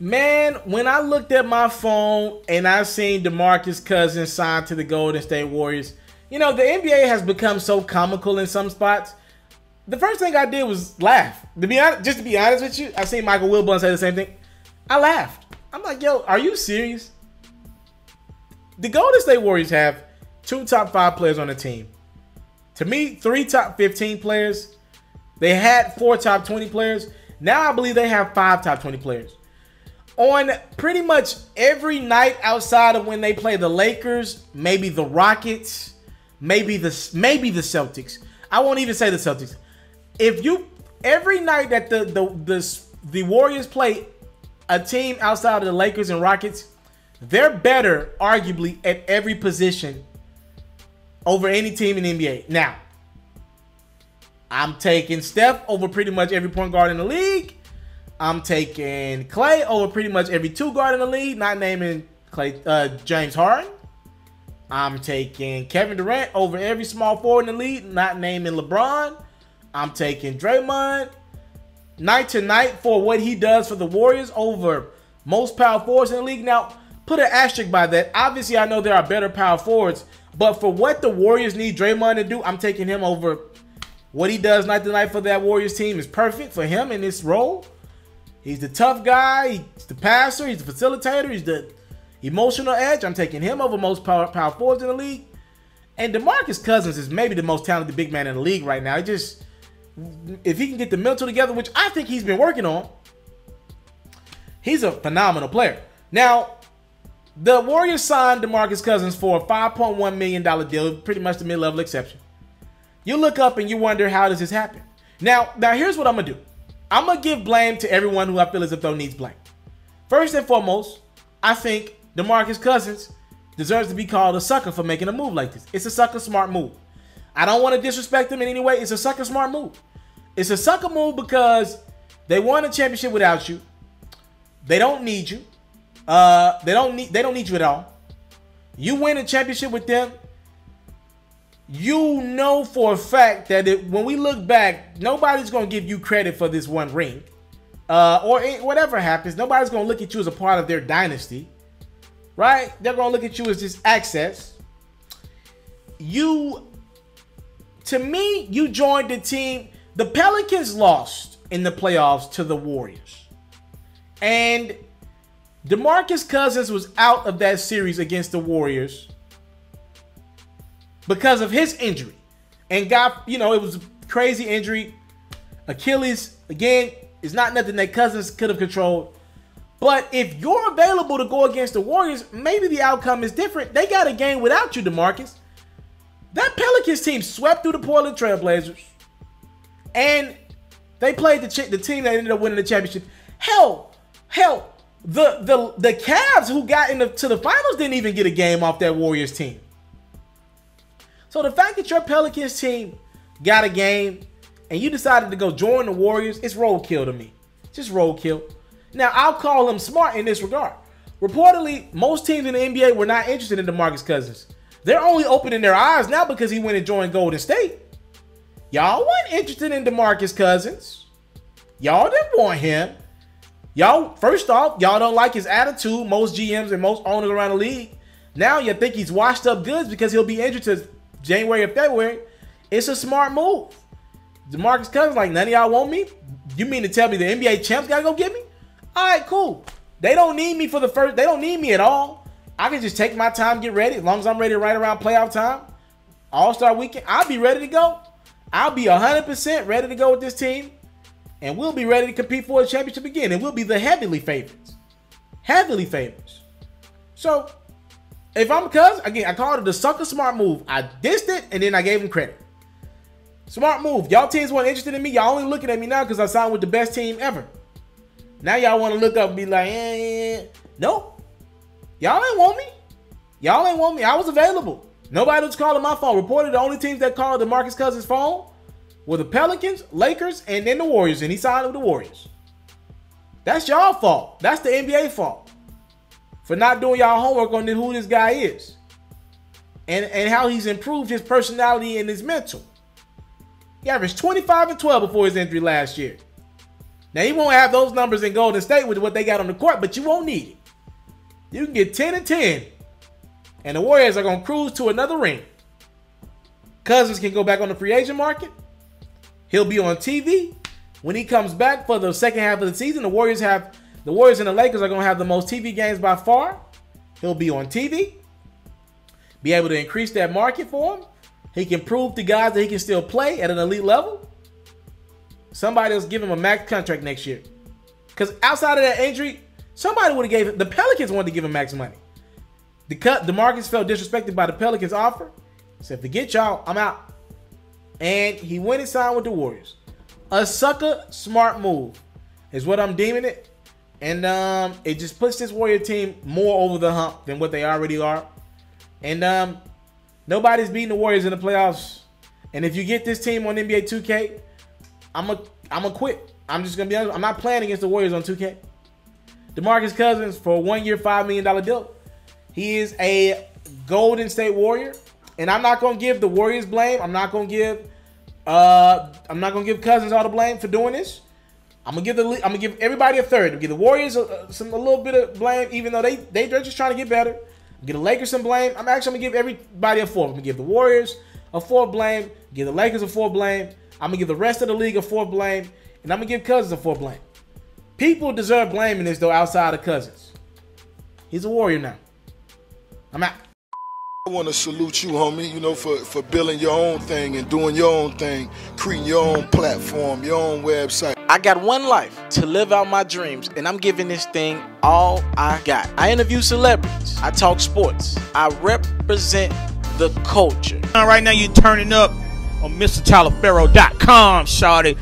Man, when I looked at my phone and I seen Demarcus Cousins signed to the Golden State Warriors, you know, the NBA has become so comical in some spots. The first thing I did was laugh. To be honest with you, I seen Michael Wilbon say the same thing. I laughed. I'm like, yo, are you serious? The Golden State Warriors have 2 top 5 players on the team. To me, 3 top 15 players. They had 4 top 20 players. Now I believe they have 5 top 20 players. On pretty much every night outside of when they play the Lakers, maybe the Rockets, maybe the Celtics. I won't even say the Celtics. Every night that the Warriors play a team outside of the Lakers and Rockets, they're better, arguably, at every position over any team in the NBA. Now, I'm taking Steph over pretty much every point guard in the league. I'm taking Clay over pretty much every 2 guard in the league, not naming James Harden. I'm taking Kevin Durant over every small forward in the league, not naming LeBron. I'm taking Draymond night to night for what he does for the Warriors over most power forwards in the league. Now, put an asterisk by that. Obviously, I know there are better power forwards, but for what the Warriors need Draymond to do, I'm taking him over. What he does night to night for that Warriors team is perfect for him in this role. He's the tough guy. He's the passer. He's the facilitator. He's the emotional edge. I'm taking him over most power forwards in the league. And Demarcus Cousins is maybe the most talented big man in the league right now. If he can get the mental together, which I think he's been working on, he's a phenomenal player. Now, the Warriors signed Demarcus Cousins for a $5.1 million deal, pretty much the mid-level exception. You look up and you wonder, how does this happen? Now here's what I'm going to do. I'm going to give blame to everyone who I feel as if though needs blame. First and foremost, I think Demarcus Cousins deserves to be called a sucker for making a move like this. It's a sucker smart move. I don't want to disrespect him in any way. It's a sucker smart move. It's a sucker move because they won a championship without you. They don't need you. They don't need you at all. You win a championship with them. You know for a fact that when we look back, nobody's going to give you credit for this one ring. Or whatever happens, nobody's going to look at you as a part of their dynasty. Right? They're going to look at you as just access. To me, you joined the team. The Pelicans lost in the playoffs to the Warriors. And Demarcus Cousins was out of that series against the Warriors because of his injury. And it was a crazy injury. Achilles, again, is not nothing that Cousins could have controlled. But if you're available to go against the Warriors, maybe the outcome is different. They got a game without you, Demarcus. That Pelicans team swept through the Portland Trail Blazers. And they played the team that ended up winning the championship. Hell, the Cavs who got to the finals didn't even get a game off that Warriors team. So the fact that your Pelicans team got a game and you decided to go join the Warriors, it's roadkill to me. Just roadkill. Now, I'll call them smart in this regard. Reportedly, most teams in the NBA were not interested in DeMarcus Cousins. They're only opening their eyes now because he went and joined Golden State. Y'all weren't interested in DeMarcus Cousins. Y'all didn't want him. Y'all, first off, y'all don't like his attitude. Most GMs and most owners around the league. Now you think he's washed up goods because he'll be injured to January or February. It's a smart move. DeMarcus Cousins like, none of y'all want me? You mean to tell me the NBA champs gotta go get me? All right, cool. They don't need me they don't need me at all. I can just take my time, get ready. As long as I'm ready right around playoff time, All-Star weekend, I'll be ready to go. I'll be 100% ready to go with this team. And we'll be ready to compete for a championship again. And we'll be the heavily favorites. Heavily favorites. So, if I'm Cousins, again, I called it the sucker smart move. I dissed it, and then I gave him credit. Smart move. Y'all teams weren't interested in me. Y'all only looking at me now because I signed with the best team ever. Now y'all want to look up and be like, nope. Y'all ain't want me. Y'all ain't want me. I was available. Nobody was calling my phone. Reported the only teams that called DeMarcus Cousins' phone were the Pelicans, Lakers, and then the Warriors. And he signed with the Warriors. That's y'all fault. That's the NBA fault. For not doing y'all homework on who this guy is. And how he's improved his personality and his mental. He averaged 25 and 12 before his injury last year. Now, you won't have those numbers in Golden State with what they got on the court, but you won't need it. You can get 10 and 10, and the Warriors are going to cruise to another ring. Cousins can go back on the free agent market. He'll be on TV. When he comes back for the second half of the season, the Warriors and the Lakers are going to have the most TV games by far. He'll be on TV. Be able to increase that market for him. He can prove to guys that he can still play at an elite level. Somebody else give him a max contract next year. Because outside of that injury, somebody would have gave it. The Pelicans wanted to give him max money. Demarcus felt disrespected by the Pelicans' offer. He said, forget y'all, I'm out. And he went and signed with the Warriors. A sucker smart move is what I'm deeming it. And it just puts this Warrior team more over the hump than what they already are. And nobody's beating the Warriors in the playoffs. And if you get this team on NBA 2K, I'm a quit. I'm just going to be honest. I'm not playing against the Warriors on 2K. Demarcus Cousins for a 1-year, $5 million deal. He is a Golden State Warrior. And I'm not going to give the Warriors blame. I'm not going to give Cousins all the blame for doing this. I'm gonna give everybody a third. I'm gonna give the Warriors a little bit of blame, even though they're just trying to get better. Give the Lakers some blame. I'm gonna give everybody a fourth. I'm gonna give the Warriors a fourth blame. Give the Lakers a fourth blame. I'm gonna give the rest of the league a fourth blame, and I'm gonna give Cousins a fourth blame. People deserve blame in this though, outside of Cousins. He's a Warrior now. I'm out. I want to salute you, homie, you know, for building your own thing and doing your own thing, creating your own platform, your own website. I got one life to live out my dreams, and I'm giving this thing all I got. I interview celebrities. I talk sports. I represent the culture. Right now, you're turning up on MrTaliaferro.com, shawty.